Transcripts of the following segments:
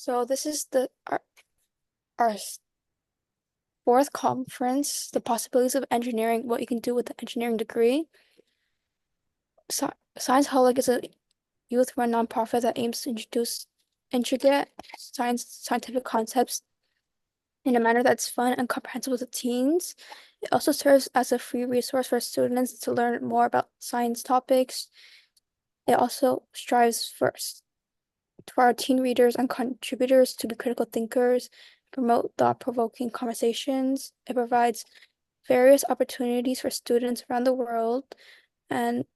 So this is our fourth conference, the possibilities of engineering, what you can do with the engineering degree. Science Holic is a youth-run nonprofit that aims to introduce intricate scientific concepts in a manner that's fun and comprehensible to teens. It also serves as a free resource for students to learn more about science topics. It also strives for our teen readers and contributors to be critical thinkers, promote thought-provoking conversations. It provides various opportunities for students around the world. And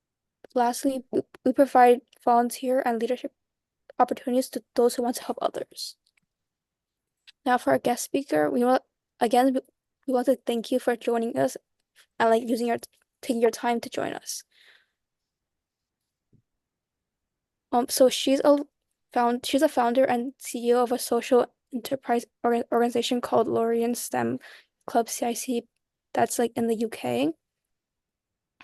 lastly, we provide volunteer and leadership opportunities to those who want to help others. Now, for our guest speaker, we want to thank you for joining us and taking your time to join us. So she's a founder and CEO of a social enterprise organization called Lauriann STEM Club CIC that's like in the UK.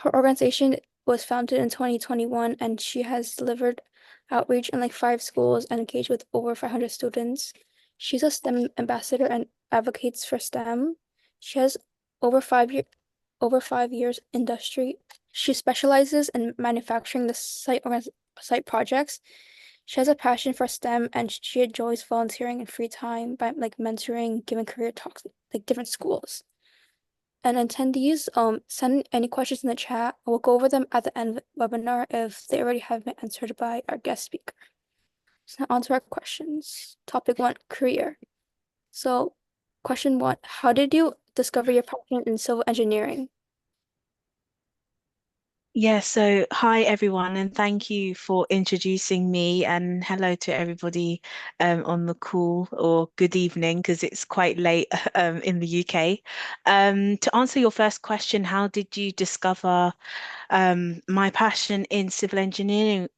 Her organization was founded in 2021 and she has delivered outreach in like 5 schools and engaged with over 500 students. She's a STEM ambassador and advocates for STEM. She has over 5 years industry. She specializes in manufacturing the site projects. She has a passion for STEM and she enjoys volunteering in free time by like mentoring, giving career talks like different schools. And attendees, send any questions in the chat. We'll go over them at the end of the webinar if they already have been answered by our guest speaker. So now on to our questions. Topic 1, career. So question 1, how did you discover your passion in civil engineering? Yeah, so hi everyone, and thank you for introducing me, and hello to everybody on the call, or good evening because it's quite late in the UK. To answer your first question, how did you discover my passion in civil engineering?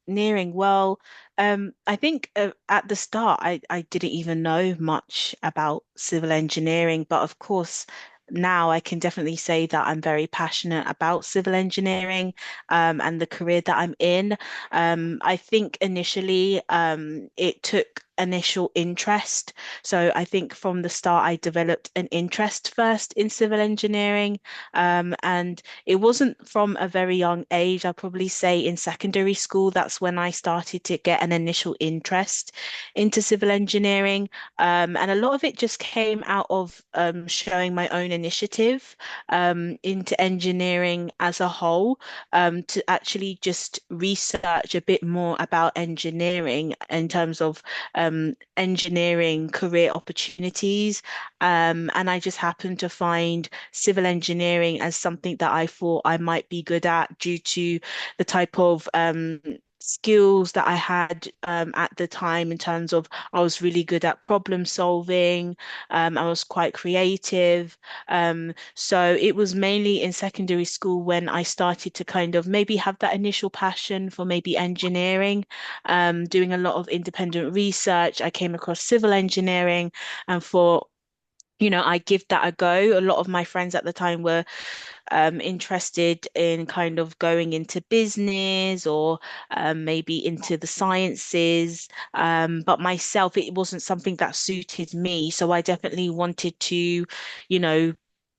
Well, I think at the start, I didn't even know much about civil engineering, but of course, now I can definitely say that I'm very passionate about civil engineering and the career that I'm in. I think initially it took initial interest. So I think from the start, I developed an interest first in civil engineering. And it wasn't from a very young age. I'd probably say in secondary school, that's when I started to get an initial interest into civil engineering. And a lot of it just came out of showing my own initiative into engineering as a whole, to actually just research a bit more about engineering in terms of engineering career opportunities. And I just happened to find civil engineering as something that I thought I might be good at due to the type of skills that I had at the time in terms of I was really good at problem solving. I was quite creative. So it was mainly in secondary school when I started to kind of maybe have that initial passion for maybe engineering, doing a lot of independent research. I came across civil engineering and thought, I give that a go. A lot of my friends at the time were interested in kind of going into business or maybe into the sciences. But myself, it wasn't something that suited me. So I definitely wanted to, you know,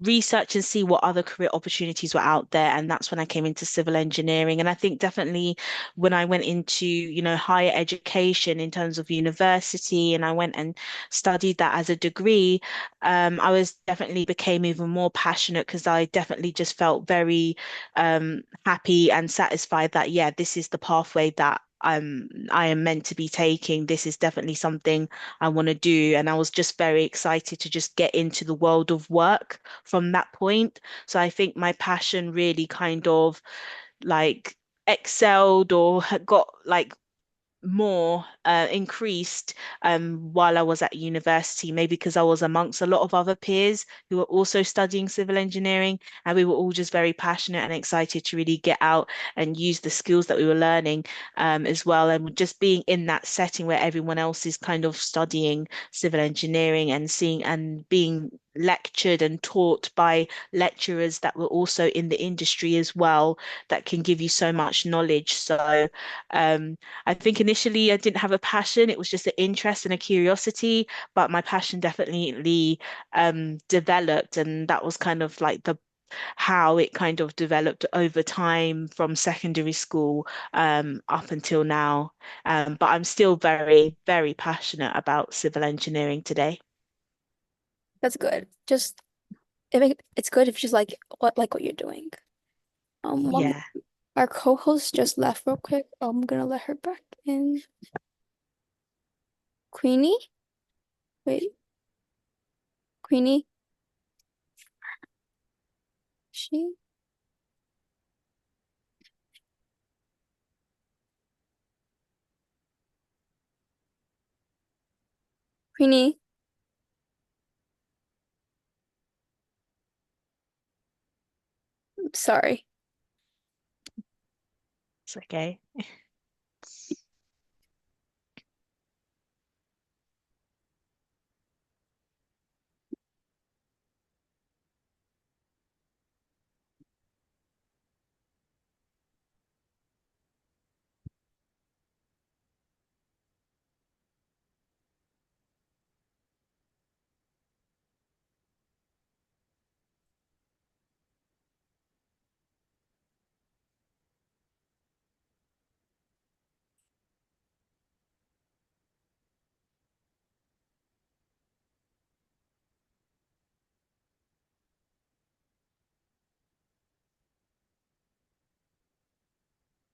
research and see what other career opportunities were out there. And that's when I came into civil engineering. And I think definitely when I went into, higher education in terms of university and I went and studied that as a degree, I was definitely became even more passionate because I definitely just felt very happy and satisfied that, yeah, this is the pathway that I am meant to be taking. This is definitely something I want to do. And I was just very excited to just get into the world of work from that point. So I think my passion really kind of like excelled or got like more increased while I was at university, maybe because I was amongst a lot of other peers who were also studying civil engineering, and we were all just very passionate and excited to really get out and use the skills that we were learning as well. And just being in that setting where everyone else is kind of studying civil engineering and seeing and being lectured and taught by lecturers that were also in the industry as well, that can give you so much knowledge. So I think initially I didn't have a passion, it was just an interest and a curiosity, but my passion definitely developed, and that was kind of like the how it kind of developed over time from secondary school up until now. But I'm still very, very passionate about civil engineering today. That's good. Just it's good if you just like what you're doing. One Yeah, Our co-host just left real quick. I'm gonna let her back in. Queenie? Wait, Queenie? She? Queenie? Sorry. it's okay.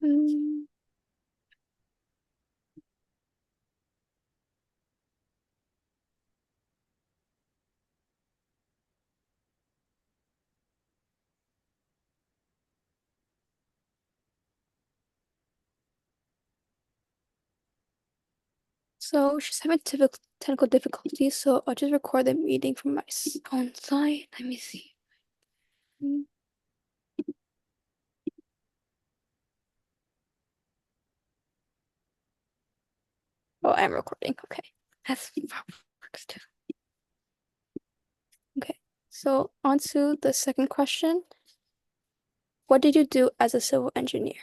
Mm, so she's having technical difficulties, so I'll just record the meeting from my own side. Let me see. Mm. Oh, I'm recording. Okay. That's works too. Okay. So on to the second question. What did you do as a civil engineer?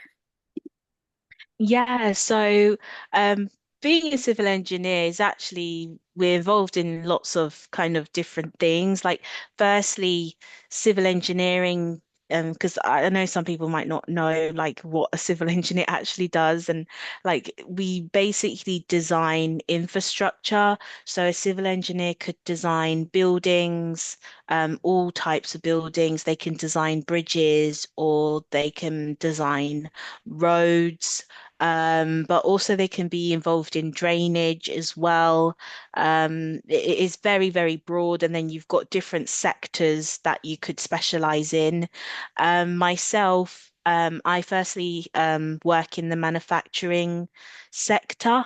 Yeah, so um, being a civil engineer is actually, we're involved in lots of kind of different things. Like, firstly, civil engineering, because I know some people might not know like what a civil engineer actually does, and like we basically design infrastructure. So a civil engineer could design buildings, all types of buildings. They can design bridges, or they can design roads, but also they can be involved in drainage as well. It is very, very broad, and then you've got different sectors that you could specialize in. Myself, I firstly work in the manufacturing sector.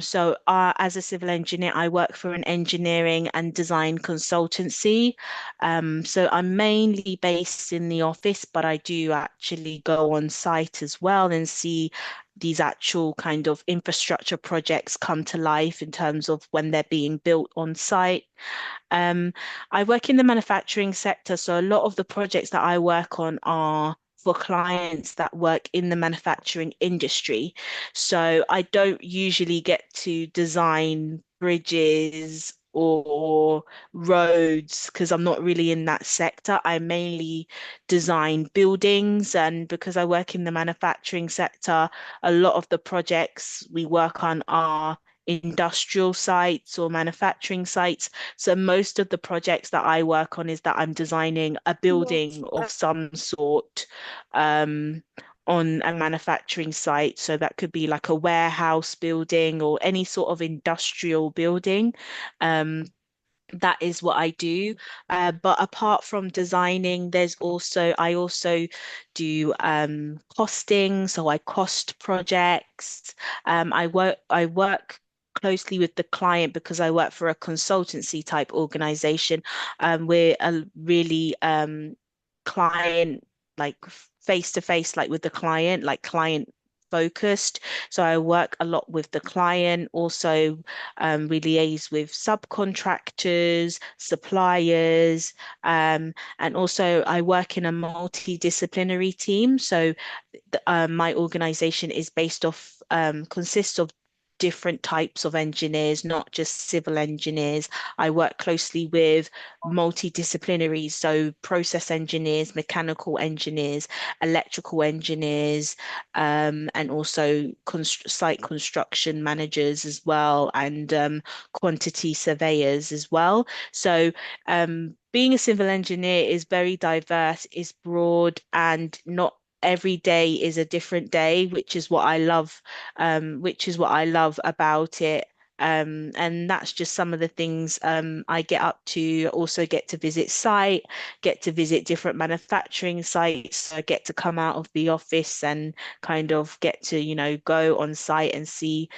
So as a civil engineer, I work for an engineering and design consultancy. So I'm mainly based in the office, but I do actually go on site as well and see these actual kind of infrastructure projects come to life in terms of when they're being built on site. Um, I work in the manufacturing sector, so a lot of the projects that I work on are for clients that work in the manufacturing industry. So I don't usually get to design bridges or roads because I'm not really in that sector. I mainly design buildings, and because I work in the manufacturing sector, a lot of the projects we work on are industrial sites or manufacturing sites. So most of the projects that I work on is that I'm designing a building of some sort um, on a manufacturing site. So that could be like a warehouse building or any sort of industrial building. Um, that is what I do. But apart from designing, I also do costing. So I cost projects. I work closely with the client because I work for a consultancy type organization. We're a really client, like face to face, like with the client, like client focused. So I work a lot with the client. Also, we liaise with subcontractors, suppliers, and also I work in a multidisciplinary team. So my organization is based off consists of different types of engineers, not just civil engineers. I work closely with multidisciplinaries, so process engineers, mechanical engineers, electrical engineers, and also site construction managers as well, and quantity surveyors as well. So being a civil engineer is very diverse, is broad, and not every day is a different day, which is what I love about it. And that's just some of the things I get up to. Also get to visit site, get to visit different manufacturing sites. So I get to come out of the office and kind of get to, go on site and see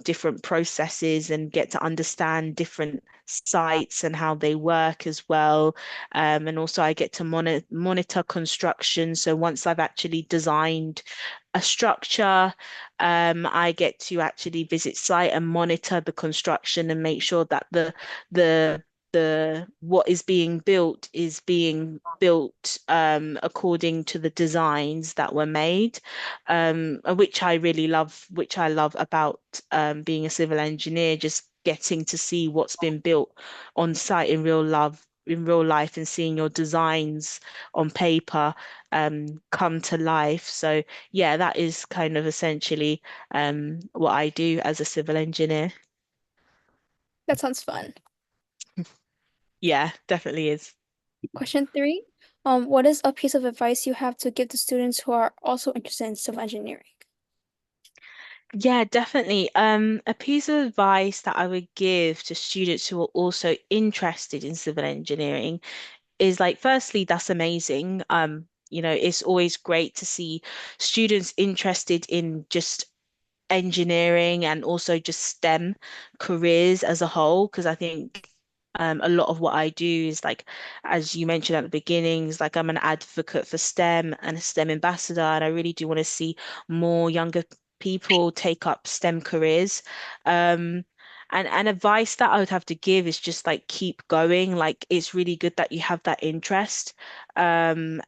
different processes and get to understand different sites and how they work as well. And also I get to monitor construction. So once I've actually designed a structure, I get to actually visit site and monitor the construction and make sure that the the what is being built according to the designs that were made, which I really love, which I love about being a civil engineer, just getting to see what's been built on site in real life and seeing your designs on paper come to life. So yeah, that is kind of essentially what I do as a civil engineer. That sounds fun. Yeah, definitely is. Question three. What is a piece of advice you have to give to students who are also interested in civil engineering? Yeah, definitely. A piece of advice that I would give to students who are also interested in civil engineering is like, firstly, that's amazing. It's always great to see students interested in just engineering and also just STEM careers as a whole, because I think a lot of what I do is like, as you mentioned at the beginning, is like I'm an advocate for STEM and a STEM ambassador, and I really do want to see more younger people take up STEM careers. Um, and advice that I would have to give is just like keep going. Like it's really good that you have that interest. And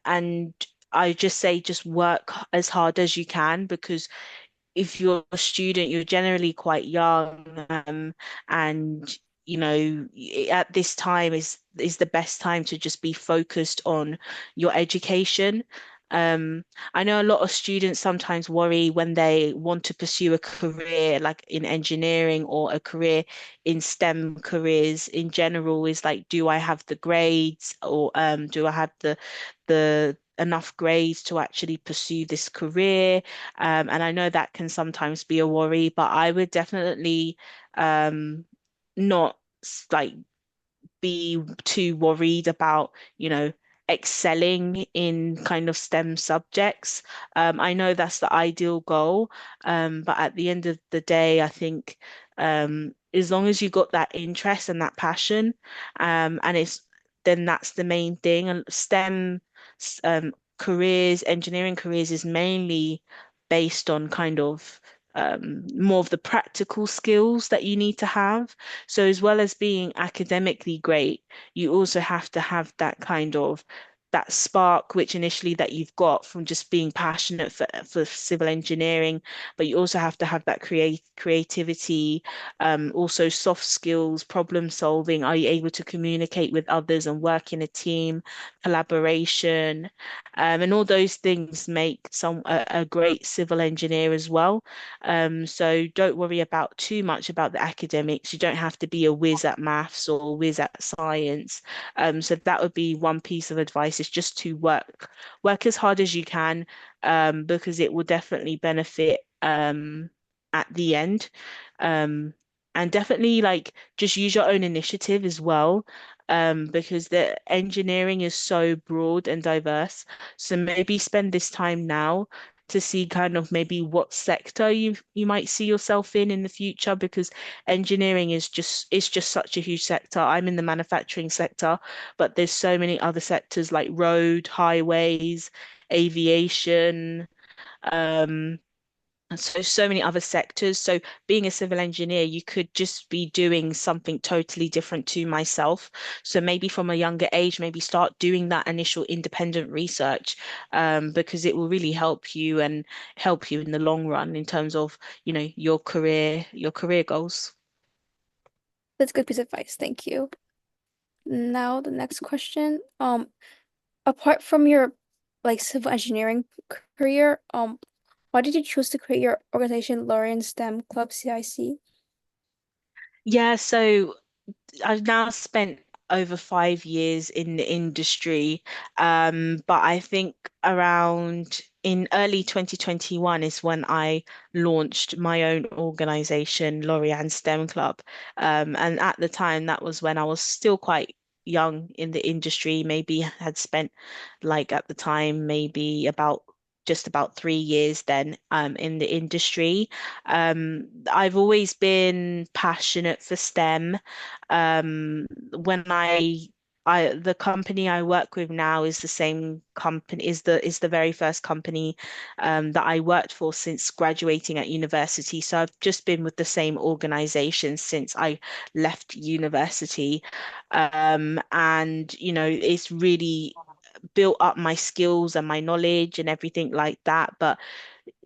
I just say just work as hard as you can, because if you're a student, you're generally quite young, and at this time is the best time to just be focused on your education. Um, I know a lot of students sometimes worry when they want to pursue a career like in engineering or a career in STEM careers in general, is like, do I have the grades, or do I have the enough grades to actually pursue this career? And I know that can sometimes be a worry, but I would definitely not like be too worried about, excelling in kind of STEM subjects. I know that's the ideal goal, but at the end of the day, I think as long as you got that interest and that passion, and it's then that's the main thing. And STEM engineering careers is mainly based on kind of more of the practical skills that you need to have. So as well as being academically great, you also have to have that kind of that spark, which initially that you've got from just being passionate for civil engineering, but you also have to have that creativity, also soft skills, problem solving. Are you able to communicate with others and work in a team, collaboration, and all those things make a great civil engineer as well. So don't worry about too much about the academics. You don't have to be a whiz at maths or a whiz at science. So that would be one piece of advice, is just to work as hard as you can, because it will definitely benefit at the end. Um, and definitely like just use your own initiative as well. Because the engineering is so broad and diverse. So maybe spend this time now to see kind of maybe what sector you might see yourself in the future, because engineering is just such a huge sector. I'm in the manufacturing sector, but there's so many other sectors like road, highways, aviation, um And so many other sectors. So being a civil engineer, you could just be doing something totally different to myself. So maybe from a younger age, maybe start doing that initial independent research, because it will really help you and help you in the long run in terms of, your career goals. That's a good piece of advice. Thank you. Now the next question. Apart from your like civil engineering career, why did you choose to create your organization, Lauriann STEM Club CIC? Yeah, so I've now spent over 5 years in the industry, but I think around in early 2021 is when I launched my own organization, Lauriann STEM Club. And at the time, that was when I was still quite young in the industry, maybe had spent like at the time, maybe about just about 3 years then in the industry. I've always been passionate for STEM. When the company I work with now is the same company, is the very first company that I worked for since graduating at university. So I've just been with the same organization since I left university. And it's really built up my skills and my knowledge and everything like that. But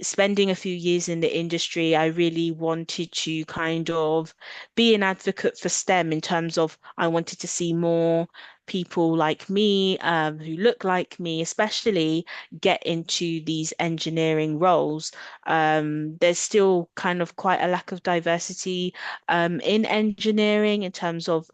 spending a few years in the industry, I really wanted to kind of be an advocate for STEM in terms of I wanted to see more people like me, who look like me, especially get into these engineering roles. There's still kind of quite a lack of diversity in engineering in terms of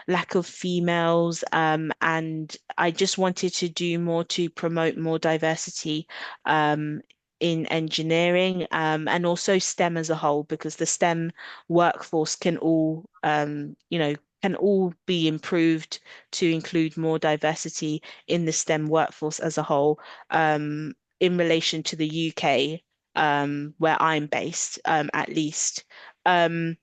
lack of females, and I just wanted to do more to promote more diversity in engineering, and also STEM as a whole, because the STEM workforce can all be improved to include more diversity in the STEM workforce as a whole, in relation to the UK, where I'm based, at least. Um,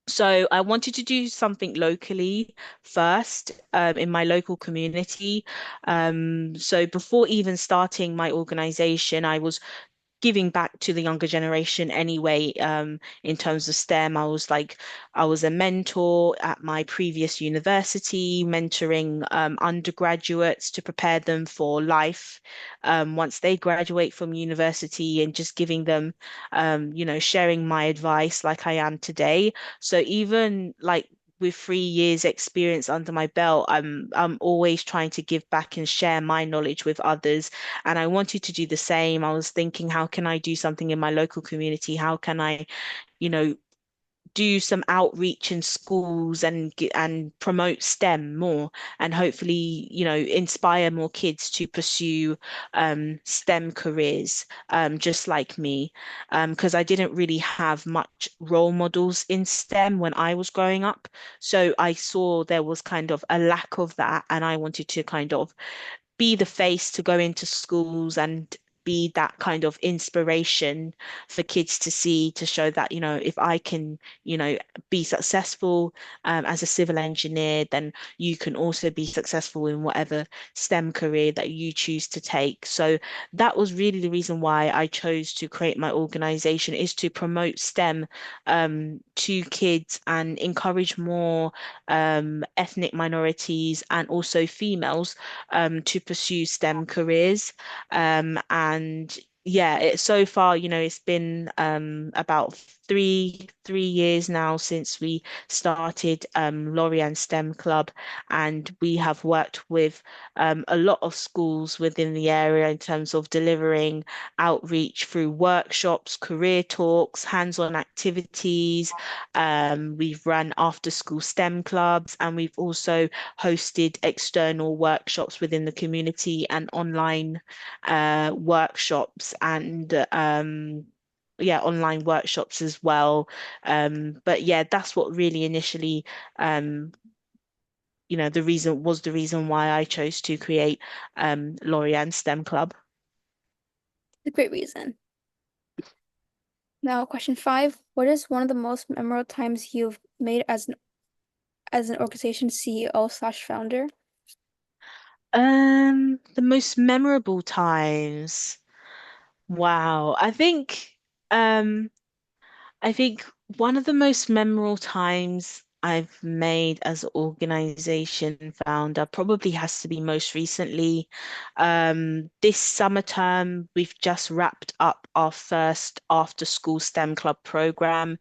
so I wanted to do something locally first, in my local community. So before even starting my organization, I was giving back to the younger generation anyway, in terms of STEM. I was a mentor at my previous university, mentoring undergraduates to prepare them for life, once they graduate from university, and just giving them, sharing my advice like I am today. So even like with 3 years experience under my belt, I'm always trying to give back and share my knowledge with others, and I wanted to do the same. I was thinking, how can I do something in my local community? How can I, you know, do some outreach in schools and promote STEM more, and hopefully, inspire more kids to pursue STEM careers, just like me, because I didn't really have much role models in STEM when I was growing up. So I saw there was kind of a lack of that, and I wanted to kind of be the face to go into schools and be that kind of inspiration for kids to see, to show that, if I can, be successful, as a civil engineer, then you can also be successful in whatever STEM career that you choose to take. So that was really the reason why I chose to create my organization, is to promote STEM, to kids, and encourage more ethnic minorities and also females, to pursue STEM careers. And yeah, so far, it's been about three years now since we started Lauriann STEM Club, and we have worked with a lot of schools within the area in terms of delivering outreach through workshops, career talks, hands-on activities. We've run after-school STEM clubs, and we've also hosted external workshops within the community and online workshops, and yeah, online workshops as well. But yeah, that's what really initially, um, the reason why I chose to create Lauriann STEM Club. A great reason. Now, question five. What is one of the most memorable times you've made as an organization CEO slash founder? The most memorable times. Wow, I think. Um, I think one of the most memorable times I've made as an organization founder probably has to be most recently. This summer term, we've just wrapped up our first after school STEM club program.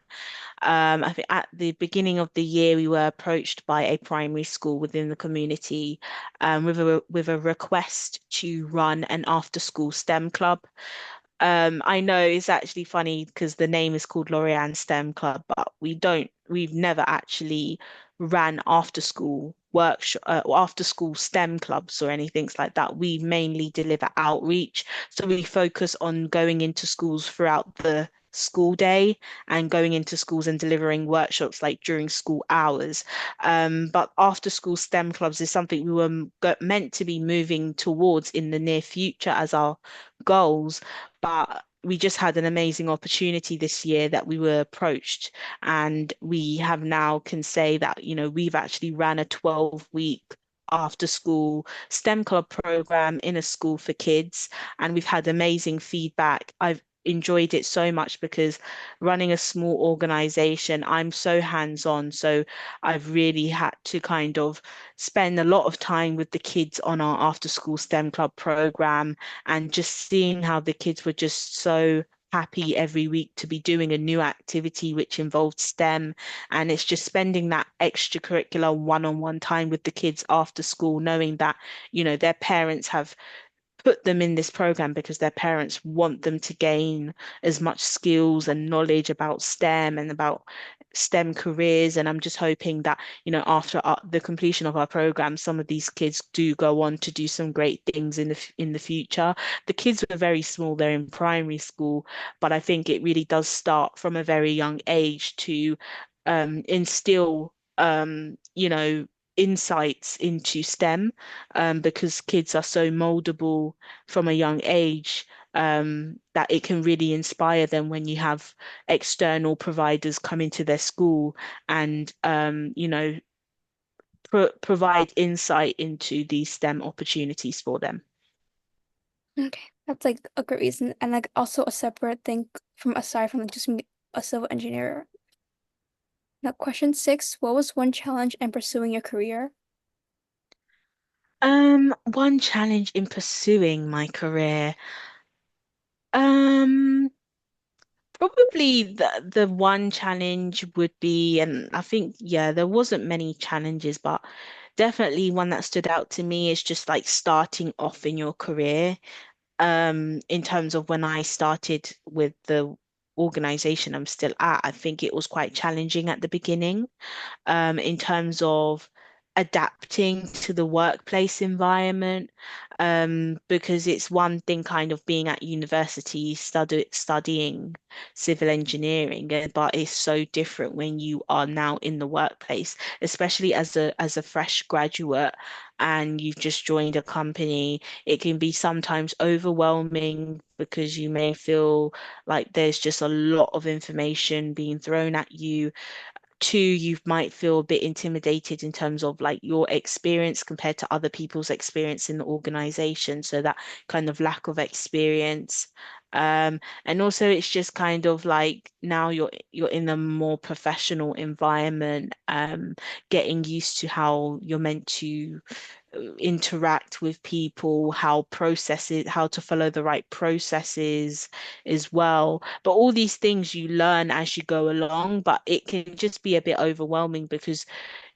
I think at the beginning of the year, we were approached by a primary school within the community, with a request to run an after school STEM club. I know it's actually funny because the name is called Lauriann STEM Club, but we've never actually ran after school workshop or after school STEM clubs or anything like that. We mainly deliver outreach. So we focus on going into schools throughout the school day and going into schools and delivering workshops like during school hours. But after school STEM clubs is something we were meant to be moving towards in the near future as our goals, but we just had an amazing opportunity this year that we were approached, and we have now can say that, we've actually ran a 12-week after school STEM club program in a school for kids, and we've had amazing feedback. I've enjoyed it so much because running a small organization, I'm so hands-on. So I've really had to kind of spend a lot of time with the kids on our after school STEM club program, and just seeing how the kids were just so happy every week to be doing a new activity which involved STEM. And it's just spending that extracurricular one-on-one time with the kids after school, knowing that, their parents have put them in this program because their parents want them to gain as much skills and knowledge about STEM and about STEM careers. And I'm just hoping that, after the completion of our program, some of these kids do go on to do some great things in the future. The kids are very small, they're in primary school, but I think it really does start from a very young age to instill insights into STEM, because kids are so moldable from a young age, that it can really inspire them when you have external providers come into their school and, provide insight into these STEM opportunities for them. Okay, that's like a good reason, and like also a separate thing from aside from like just being a civil engineer. Now, question six, what was one challenge in pursuing your career? One challenge in pursuing my career. Um, Probably the one challenge would be, and I think, yeah, there wasn't many challenges, but definitely one that stood out to me is just like starting off in your career. In terms of when I started with the organization I'm still at, I think it was quite challenging at the beginning, in terms of adapting to the workplace environment, because it's one thing kind of being at university studying civil engineering, but it's so different when you are now in the workplace, especially as a fresh graduate and you've just joined a company. It can be sometimes overwhelming because you may feel like there's just a lot of information being thrown at you. Two, you might feel a bit intimidated in terms of like your experience compared to other people's experience in the organization. So that kind of lack of experience. And also it's just kind of like now you're in a more professional environment, getting used to how you're meant to interact with people, how to follow the right processes as well. But all these things you learn as you go along, but it can just be a bit overwhelming because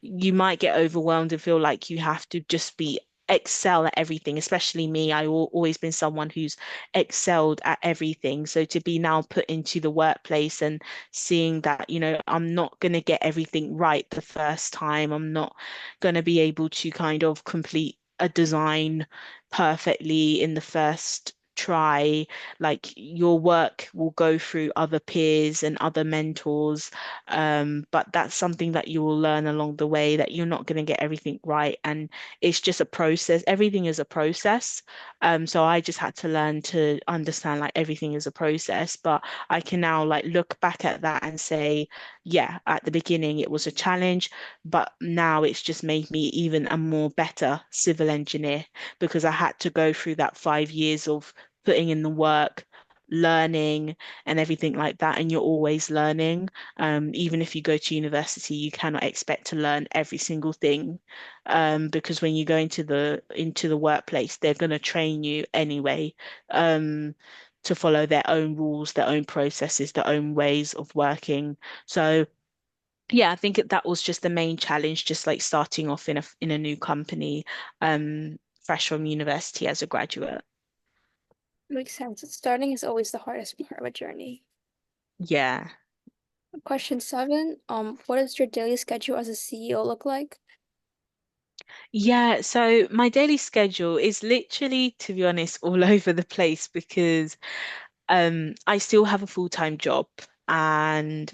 you might get overwhelmed and feel like you have to just be excel at everything, especially me. Always been someone who's excelled at everything. So to be now put into the workplace and seeing that, I'm not going to get everything right the first time. I'm not going to be able to kind of complete a design perfectly in the first try. Like your work will go through other peers and other mentors, but that's something that you will learn along the way, that you're not going to get everything right. And it's just a process. Everything is a process. So I just had to learn to understand like everything is a process. But I can now like look back at that and say, yeah, at the beginning it was a challenge, but now it's just made me even a more better civil engineer because I had to go through that 5 years of putting in the work, learning and everything like that, and you're always learning. Even if you go to university, you cannot expect to learn every single thing, because when you go into the workplace, they're going to train you anyway, to follow their own rules, their own processes, their own ways of working. So yeah, I think that was just the main challenge, just like starting off in a new company, fresh from university as a graduate. Makes sense. Starting is always the hardest part of a journey. Yeah. Question seven. What does your daily schedule as a CEO look like? Yeah, so my daily schedule is literally, to be honest, all over the place because I still have a full-time job, and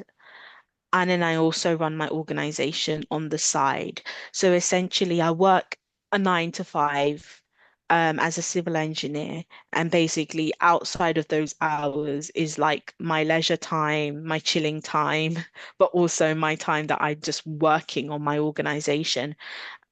and then I also run my organization on the side. So essentially, I work a 9 to 5 as a civil engineer. And basically, outside of those hours is like my leisure time, my chilling time, but also my time that I'm just working on my organization.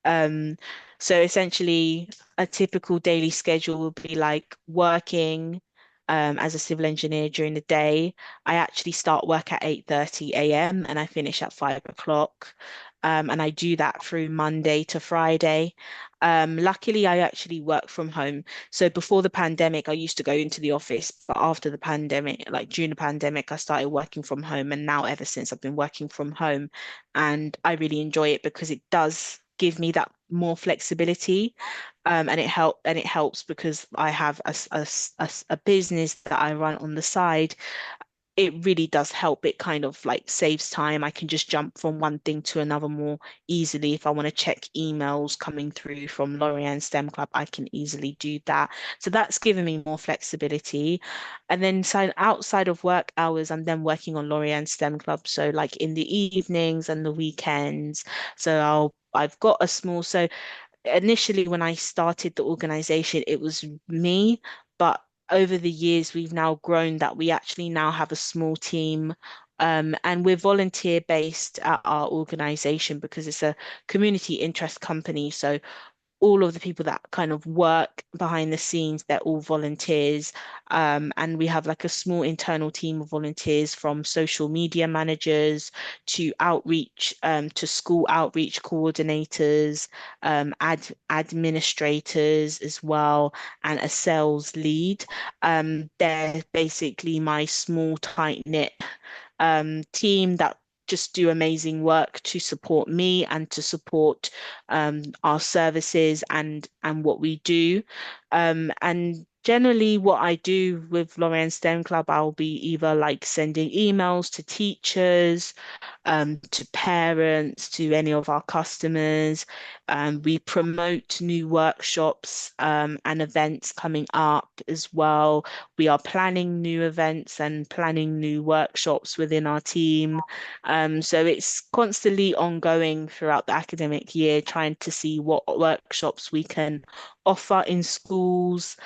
Um, so essentially, a typical daily schedule would be like working as a civil engineer during the day. I actually start work at 8:30 a.m. and I finish at 5 o'clock. And I do that through Monday to Friday. Luckily, I actually work from home. So before the pandemic, I used to go into the office, but after the pandemic, like during the pandemic, I started working from home. And now, ever since, I've been working from home, and I really enjoy it because it does give me that more flexibility. And it helps because I have a business that I run on the side. It really does help. It kind of like saves time. I can just jump from one thing to another more easily. If I want to check emails coming through from Lauriann STEM Club, I can easily do that. So that's given me more flexibility. And then outside of work hours, I'm then working on Lauriann STEM Club. So like in the evenings and the weekends. So I've got a small, so initially when I started the organization, it was me, but over the years we've now grown that we actually now have a small team. And we're volunteer based at our organization because it's a community interest company. So all of the people that kind of work behind the scenes, they're all volunteers. And we have like a small internal team of volunteers from social media managers to outreach, to school outreach coordinators, administrators as well, and a sales lead. They're basically my small, tight-knit team that just do amazing work to support me and to support our services and what we do. And generally, what I do with Lorraine STEM Club, I'll be either like sending emails to teachers, to parents, to any of our customers. We promote new workshops and events coming up as well. We are planning new events and planning new workshops within our team. So it's constantly ongoing throughout the academic year, trying to see what workshops we can offer in schools,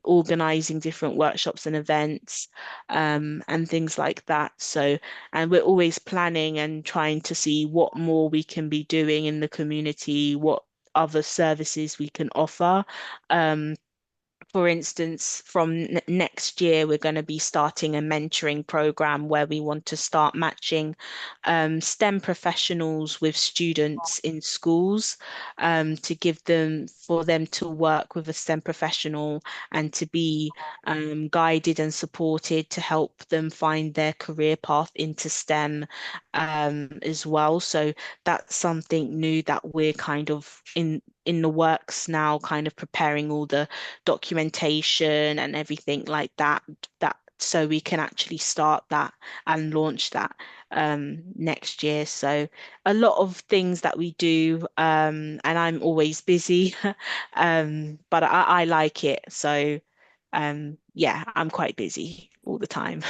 organizing different workshops and events, and things like that. So, and we're always planning and trying to see what more we can be doing in the community, what other services we can offer. Um, for instance, from next year, we're going to be starting a mentoring program where we want to start matching STEM professionals with students in schools, to give them, for them to work with a STEM professional and to be guided and supported to help them find their career path into STEM, as well. So that's something new that we're kind of in the works now, kind of preparing all the documentation and everything like that, so we can actually start that and launch that next year. So a lot of things that we do, and I'm always busy, but I like it. So yeah, I'm quite busy all the time.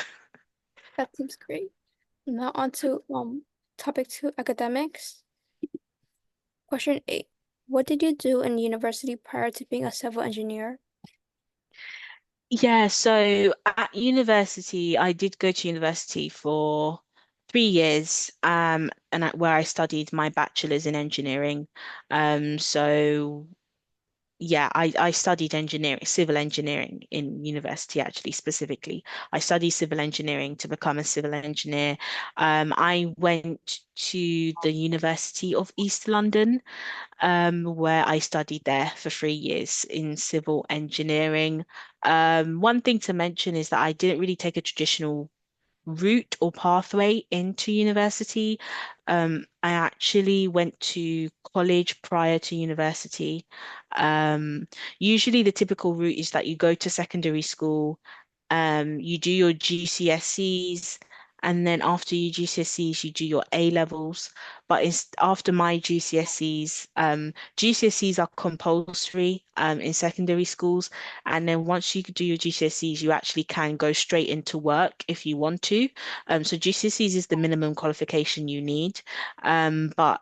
That seems great. Now on to topic two, academics. Question eight. What did you do in university prior to being a civil engineer? Yeah, so at university, I did go to university for 3 years, where I studied my bachelor's in engineering. So yeah, I studied engineering, civil engineering in university, actually, specifically. I studied civil engineering to become a civil engineer. I went to the University of East London, where I studied there for 3 years in civil engineering. One thing to mention is that I didn't really take a traditional route or pathway into university. I actually went to college prior to university. Um, Usually the typical route is that you go to secondary school, you do your GCSEs, and then after your GCSEs, you do your A levels. But it's after my GCSEs, GCSEs are compulsory in secondary schools. And then once you do your GCSEs, you actually can go straight into work if you want to. So GCSEs is the minimum qualification you need. But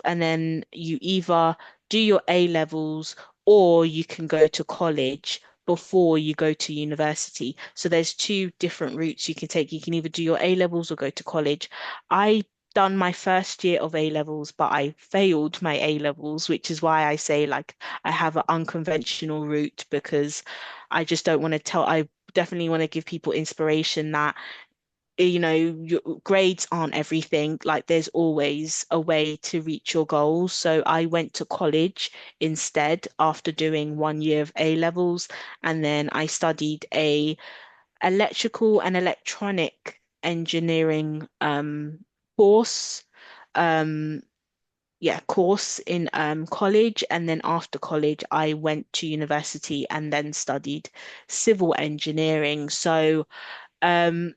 and then you either do your A levels or you can go to college before you go to university. So there's two different routes you can take. You can either do your A levels or go to college. I done my first year of A levels, but I failed my A levels, which is why I say like I have an unconventional route because I just don't want to tell. I definitely want to give people inspiration that your grades aren't everything. Like there's always a way to reach your goals. So I went to college instead after doing 1 year of A levels, and then I studied a electrical and electronic engineering course. Um, yeah, course in college, and then after college, I went to university and then studied civil engineering. So um,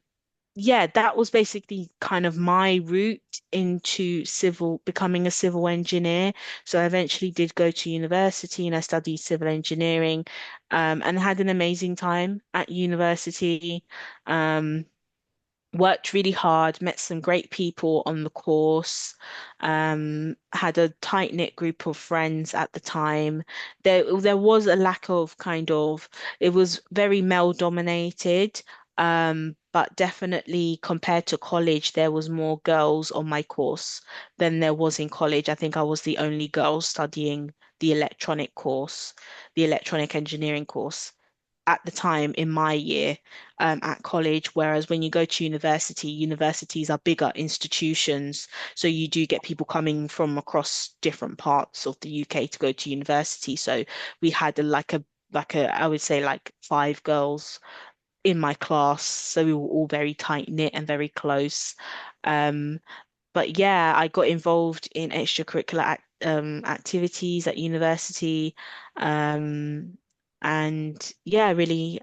yeah, that was basically kind of my route into becoming a civil engineer. So I eventually did go to university and I studied civil engineering, and had an amazing time at university. Um, Worked really hard, met some great people on the course, had a tight-knit group of friends at the time. There was a lack of it was very male dominated, but definitely compared to college, there was more girls on my course than there was in college. I think I was the only girl studying the electronic course, the electronic engineering course at the time in my year at college, whereas when you go to university, universities are bigger institutions. So you do get people coming from across different parts of the UK to go to university. So we had I would say like 5 girls in my class. So we were all very tight knit and very close. Um, but yeah, I got involved in extracurricular activities at university, um, and yeah, I really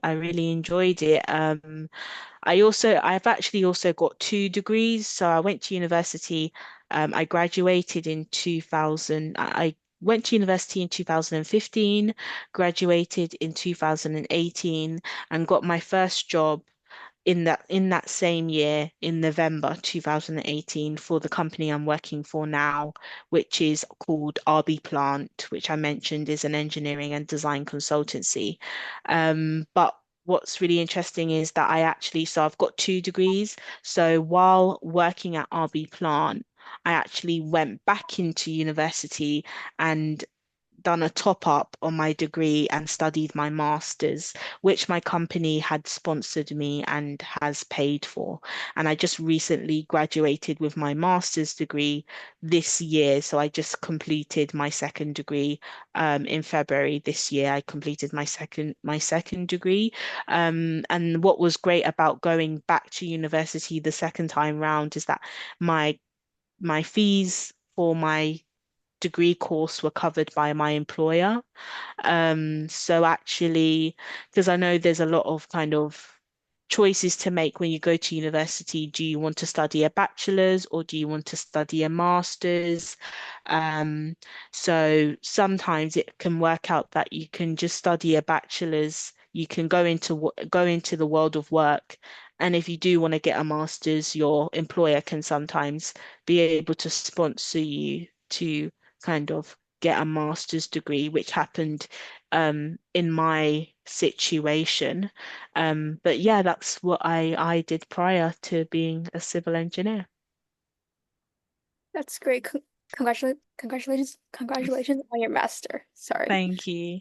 enjoyed it. I've actually also got 2 degrees. So I went to university. I graduated in 2000. I went to university in 2015, graduated in 2018, and got my first job in that same year in November 2018 for the company I'm working for now, which is called RB Plant, which I mentioned is an engineering and design consultancy. But what's really interesting is that so I've got 2 degrees. So while working at RB Plant, I actually went back into university and done a top up on my degree and studied my master's, which my company had sponsored me and has paid for. And I just recently graduated with my master's degree this year. So I just completed my second degree in February this year. I completed my second degree. And what was great about going back to university the second time round is that my my fees for my degree course were covered by my employer. So actually, because I know there's a lot of kind of choices to make when you go to university. Do you want to study a bachelor's or do you want to study a master's? Um, so sometimes it can work out that you can just study a bachelor's, you can go into the world of work. And if you do want to get a master's, your employer can sometimes be able to sponsor you to kind of get a master's degree, which happened in my situation. But yeah, that's what I did prior to being a civil engineer. That's great. Congratulations on your master. Sorry. Thank you.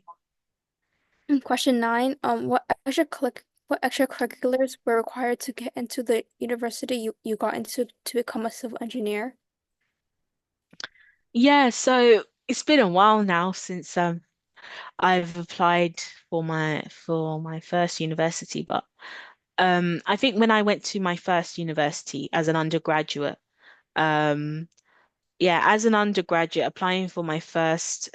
Question 9. What extracurriculars were required to get into the university you got into to become a civil engineer? Yeah, so it's been a while now since I've applied for my first university, but I think when I went to my first university as an undergraduate, um yeah, as an undergraduate applying for my first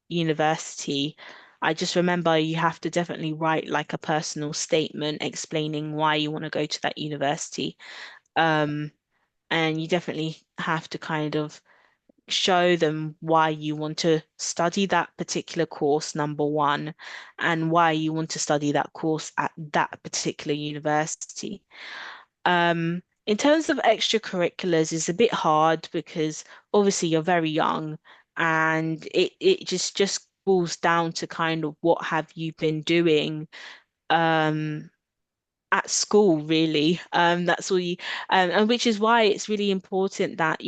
university, I just remember you have to definitely write like a personal statement explaining why you want to go to that university. Um and you definitely have to kind of show them why you want to study that particular course, number one, and why you want to study that course at that particular university. In terms of extracurriculars, it's a bit hard because obviously you're very young and it just boils down to kind of what have you been doing um at school really. That's all you and which is why it's really important that,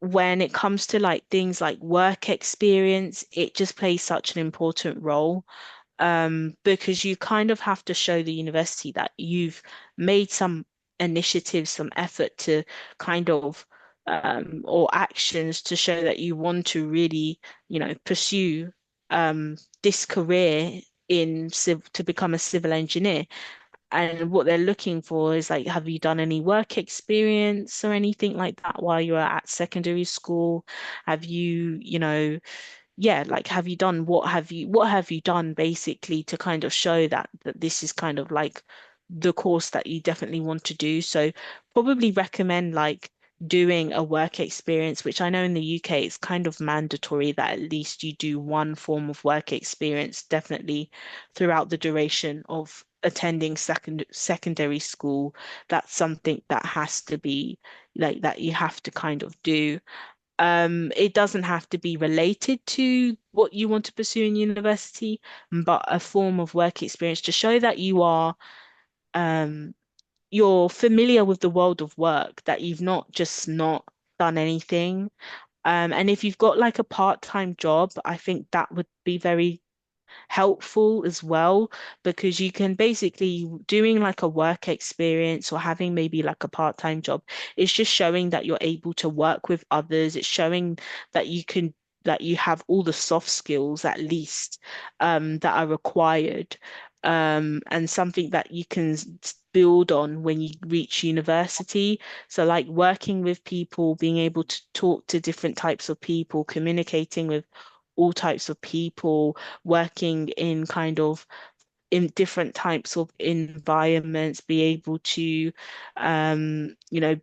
when it comes to like things like work experience, it just plays such an important role because you kind of have to show the university that you've made some initiative, some effort to kind of or actions to show that you want to really, pursue this career in civ to become a civil engineer. And what they're looking for is like, have you done any work experience or anything like that while you were at secondary school? Have you, yeah, like have you done basically to kind of show that this is kind of like the course that you definitely want to do. So probably recommend like doing a work experience, which I know in the UK it's kind of mandatory that at least you do one form of work experience definitely throughout the duration of attending secondary school. That's something that has to be like that you have to kind of do. It doesn't have to be related to what you want to pursue in university, but a form of work experience to show that um, you're familiar with the world of work, that you've not just not done anything. And if you've got like a part-time job, I think that would be very helpful as well because you can basically doing like a work experience or having maybe like a part-time job, it's just showing that you're able to work with others. It's showing that you have all the soft skills at least that are required and something that you can build on when you reach university. So like working with people, being able to talk to different types of people, communicating with all types of people, working in kind of in different types of environments, be able to,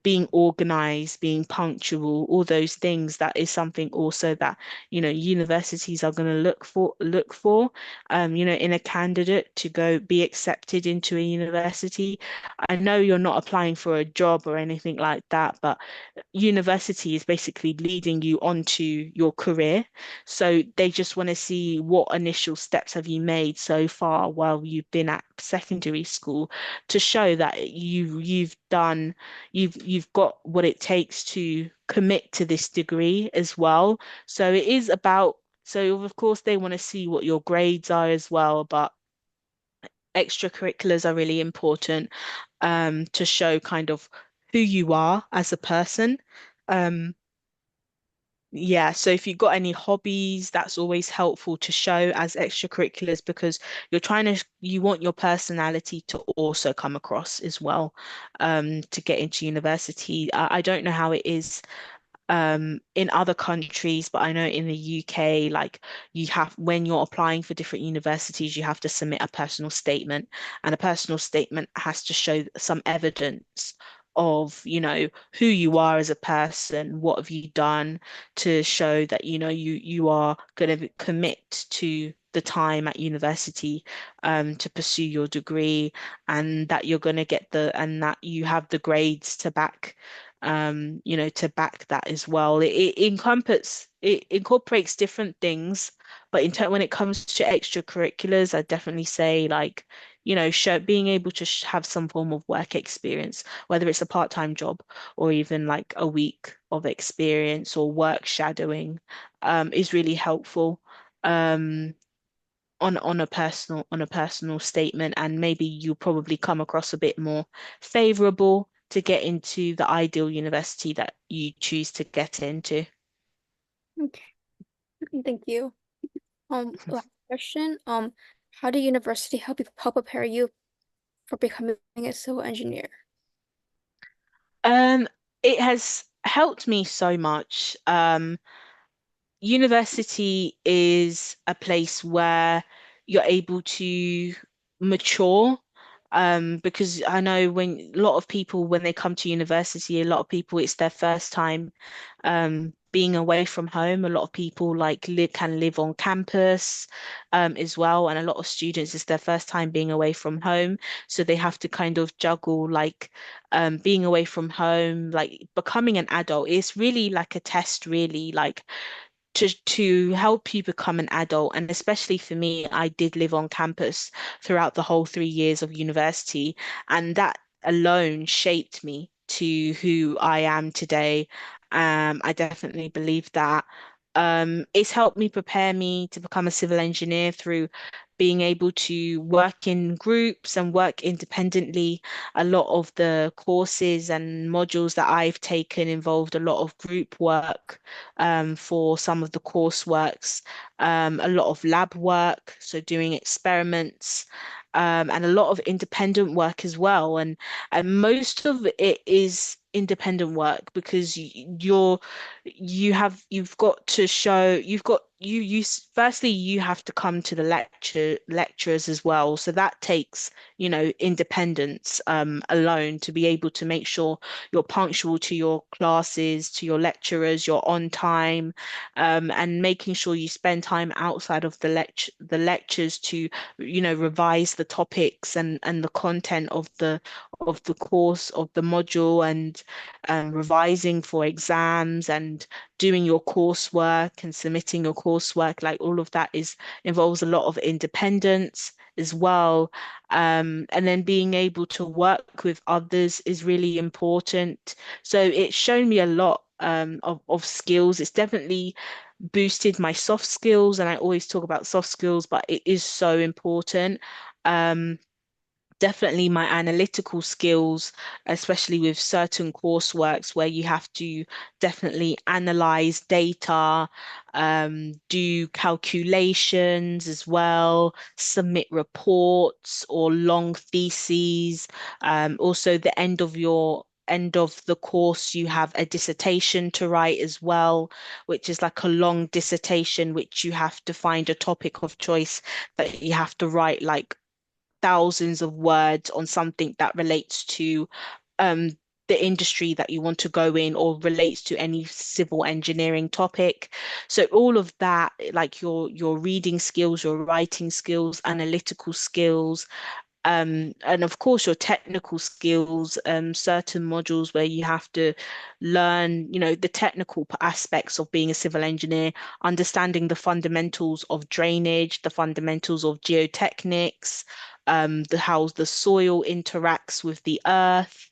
being organized, being punctual, all those things. That is something also that, universities are going to look for, in a candidate to go be accepted into a university. I know you're not applying for a job or anything like that, but university is basically leading you onto your career. So they just want to see what initial steps have you made so far while you've been at secondary school to show that you've got what it takes to commit to this degree as well. So it is about so of course they want to see what your grades are as well, but extracurriculars are really important to show kind of who you are as a person. Um, yeah, so if you've got any hobbies, that's always helpful to show as extracurriculars because you want your personality to also come across as well, to get into university. I don't know how it is in other countries, but I know in the UK, like when you're applying for different universities, you have to submit a personal statement, and a personal statement has to show some evidence of, who you are as a person, what have you done to show that, you are going to commit to the time at university to pursue your degree and that you're going to and that you have the grades to back to back that as well. It incorporates different things, but when it comes to extracurriculars, I definitely say like, show being able to sh have some form of work experience, whether it's a part-time job or even like a week of experience or work shadowing, is really helpful. Um, on a personal statement, and maybe you probably come across a bit more favorable to get into the ideal university that you choose to get into. Okay, thank you. Last question. How did university help prepare you for becoming a civil engineer? Um, it has helped me so much. University is a place where you're able to mature. Because I know when a lot of people, when they come to university, a lot of people, it's their first time being away from home. A lot of people can live on campus as well, and a lot of students, it's their first time being away from home. So they have to kind of juggle being away from home, like becoming an adult. It's really like a test, really, like to help you become an adult. And especially for me, I did live on campus throughout the whole 3 years of university, and that alone shaped me to who I am today. I definitely believe that. It's helped me prepare me to become a civil engineer through being able to work in groups and work independently. A lot of the courses and modules that I've taken involved a lot of group work for some of the courseworks, a lot of lab work, so doing experiments, and a lot of independent work as well. And most of it is independent work because you've got to show you've got you firstly you have to come to the lectures as well, so that takes independence alone to be able to make sure you're punctual to your classes, to your lecturers, you're on time, and making sure you spend time outside of the lectures to revise the topics and the content of the course of the module, and revising for exams and doing your coursework and submitting your coursework. Like all of that is involves a lot of independence as well. And then being able to work with others is really important. So it's shown me a lot of skills. It's definitely boosted my soft skills, and I always talk about soft skills, but it is so important. Um, Definitely my analytical skills, especially with certain courseworks where you have to definitely analyze data, do calculations as well, submit reports or long theses. Also, the end of the course, you have a dissertation to write as well, which is like a long dissertation, which you have to find a topic of choice that you have to write like thousands of words on something that relates to um, the industry that you want to go in or relates to any civil engineering topic. So all of that, like your reading skills, your writing skills, analytical skills, and of course, your technical skills, certain modules where you have to learn, the technical aspects of being a civil engineer, understanding the fundamentals of drainage, the fundamentals of geotechnics, the how the soil interacts with the earth,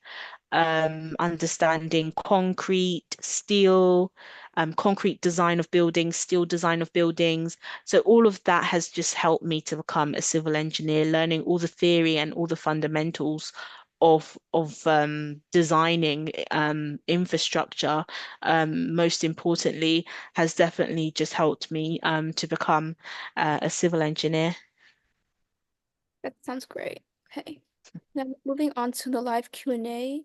understanding concrete, steel, concrete design of buildings, steel design of buildings. So all of that has just helped me to become a civil engineer, learning all the theory and all the fundamentals of designing infrastructure. Most importantly, has definitely just helped me to become a civil engineer. That sounds great. Okay. Now moving on to the live Q&A.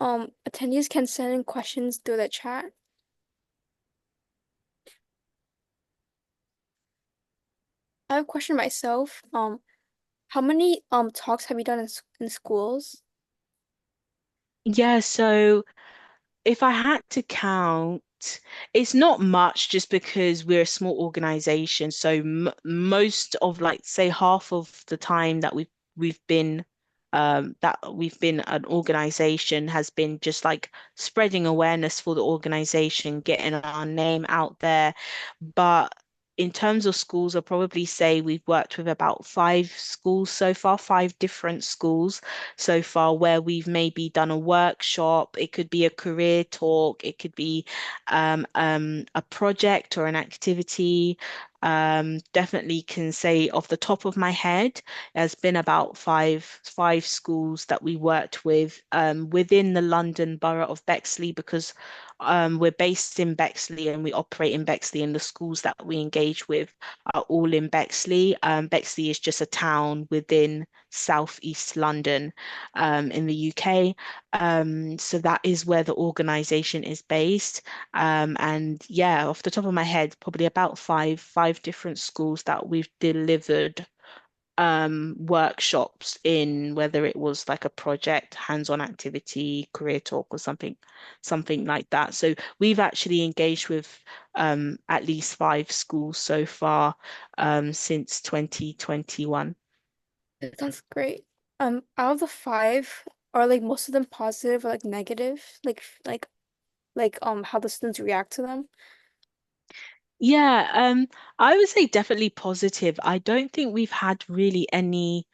Attendees can send in questions through the chat. I have a question myself. How many talks have you done in schools? Yeah, so if I had to count, it's not much just because we're a small organization. So m most of like say half of the time that we've been an organization has been just like spreading awareness for the organization, getting our name out there. But in terms of schools, I'll probably say we've worked with about 5 schools so far, 5 different schools so far, where we've maybe done a workshop. It could be a career talk, it could be a project or an activity. Definitely can say off the top of my head, there's been about five schools that we worked with within the London Borough of Bexley, because we're based in Bexley and we operate in Bexley, and the schools that we engage with are all in Bexley. Bexley is just a town within Southeast London in the UK. So that is where the organization is based. And yeah, off the top of my head, probably about five different schools that we've delivered workshops in, whether it was like a project, hands-on activity, career talk, or something like that. So we've actually engaged with at least 5 schools so far since 2021. That sounds great. Out of the five, are like most of them positive or like negative? How the students react to them? Yeah, I would say definitely positive. I don't think we've had really any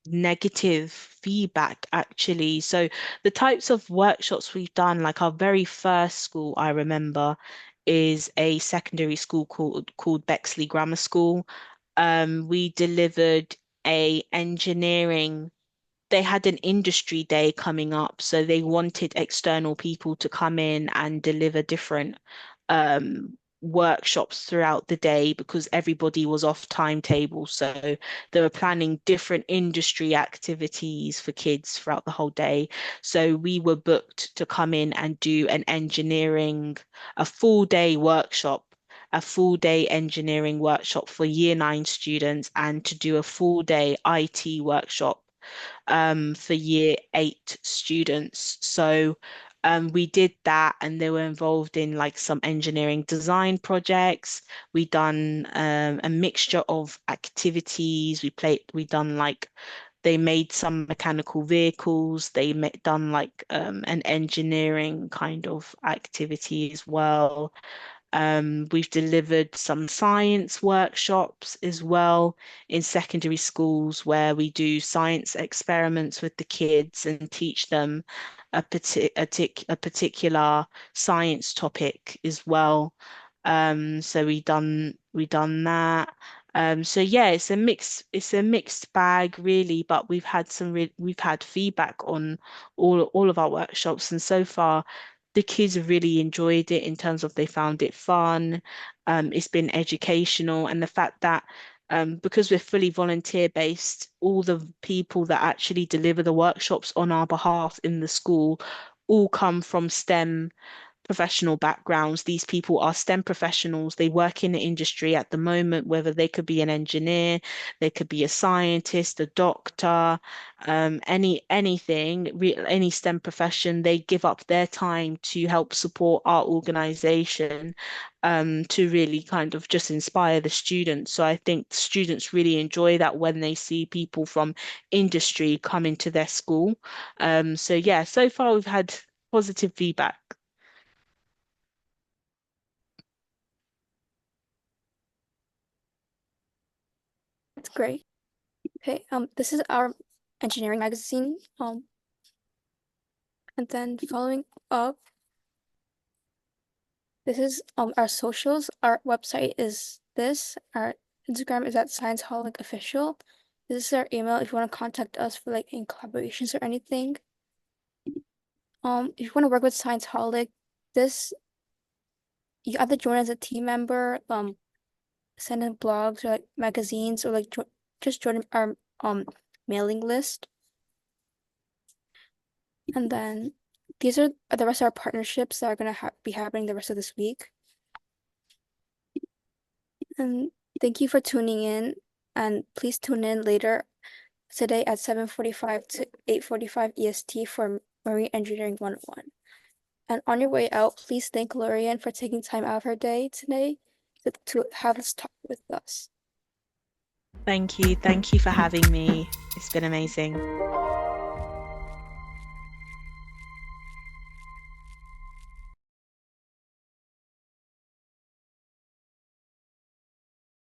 negative feedback actually. So the types of workshops we've done, like our very first school I remember is a secondary school called Bexley Grammar School. We delivered a engineering they had an industry day coming up, so they wanted external people to come in and deliver different workshops throughout the day because everybody was off timetable. So they were planning different industry activities for kids throughout the whole day. So we were booked to come in and do a full day workshop. A full day engineering workshop for year 9 students, and to do a full day IT workshop for year 8 students. So we did that, and they were involved in like some engineering design projects. We done a mixture of activities. We done like they made some mechanical vehicles. Done like an engineering kind of activity as well. We've delivered some science workshops as well in secondary schools where we do science experiments with the kids and teach them a particular science topic as well. So we done that. So yeah, it's a mixed bag really, but we've had feedback on all of our workshops, and so far the kids have really enjoyed it in terms of they found it fun. It's been educational, and the fact that because we're fully volunteer based, all the people that actually deliver the workshops on our behalf in the school all come from STEM professional backgrounds. These people are STEM professionals. They work in the industry at the moment, whether they could be an engineer, they could be a scientist, a doctor, any STEM profession. They give up their time to help support our organization, to really kind of just inspire the students. So I think students really enjoy that when they see people from industry come into their school. So yeah, so far we've had positive feedback. That's great. Okay, this is our engineering magazine. And then following up, this is our socials. Our website is this. Our Instagram is at ScienceHolic Official. This is our email if you want to contact us for like in collaborations or anything. If you want to work with ScienceHolic, this you either join as a team member, send in blogs or like magazines, or like just join our mailing list. And then these are the rest of our partnerships that are gonna be happening the rest of this week. And thank you for tuning in. And please tune in later today at 7:45 to 8:45 EST for Marine Engineering 101. And on your way out, please thank Lauriann for taking time out of her day today to have this talk with us. Thank you. Thank you for having me. It's been amazing.